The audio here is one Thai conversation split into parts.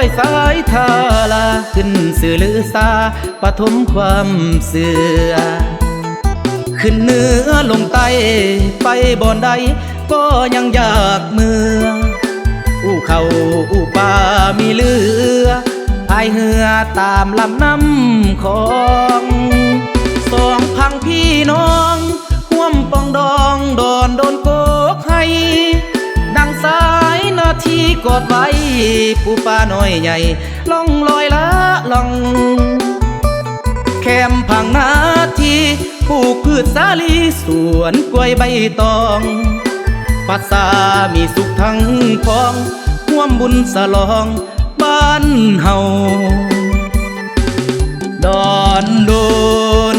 วยสายทาลาขึ้นสื่อลือซาปฐมความเสื่อขึ้นเหนือลงใต้ไปบ่อนใดก็ยังอยากเมื่ออู้เขาอู้ป่ามีเรือพายเหือตามลำน้ำของสองพังพี่น้องห่วมปองดองดอนโดนโกกให้ดังสายนาทีกอดไว้ปูปลาน้อยใหญ่ล่องลอยละล่องแคมพังนาทีปลูกพืชสาลีสวนกล้วยใบตองปัสสามีสุขทั้งพองห่วมบุญสลองบ้านเฮาดอนโดน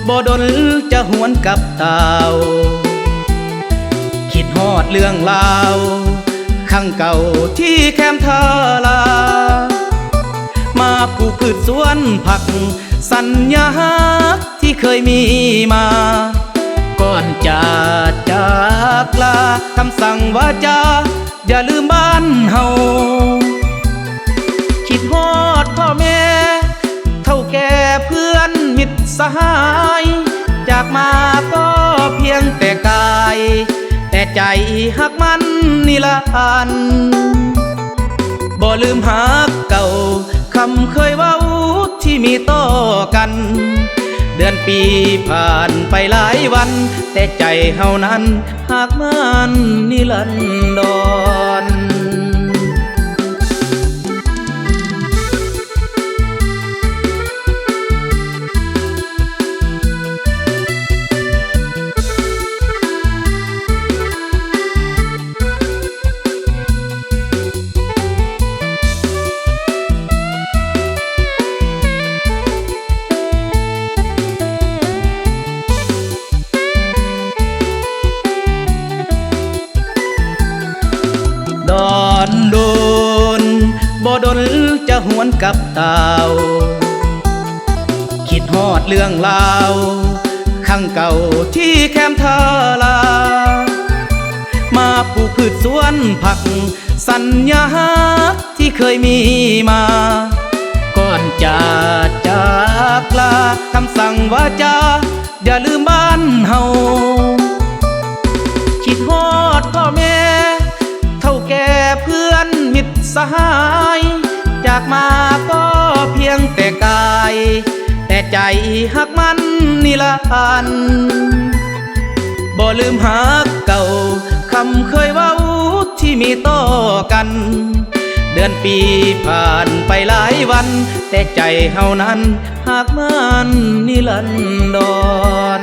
บ่ดนจะหวนกับเต่าคิดฮอดเรื่องราวข้างเก่าที่แคมทาลามาปลูกพืชสวนผักสัญญาที่เคยมีมาก่อนจะจากลาคำสั่งวาจาอย่าลืมบ้านเฮาคิดฮอดพ่อแม่เท่าแก่เพื่อนมิตรสหายจากมาก็เพียงแต่กายแต่ใจหักมันนิรันดร์บ่ลืมหักเก่าคำเคยเว้าที่มีต่อกันเดือนปีผ่านไปหลายวันแต่ใจเฮานั้นหักมันนิรันดรดอนโดนบ่ดนจะหวนกับเต่าคิดฮอดเรื่องราวข้างเก่าที่แคมทาลามาปลูกพืชสวนผักสัญญาที่เคยมีมาก่อนจะจากลาคำสั่งวาจาอย่าลืมบ้านเฮาคิดฮอดพ่อแม่เท่าแก่เพื่อนมิตรสหายจากมาก็เพียงแต่กายแต่ใจหักมันนิรันดร์บ่ลืมหักเก่าคำเคยเว้าที่มีต่อกันเดือนปีผ่านไปหลายวันแต่ใจเฮานั้นหักมันนิรันดร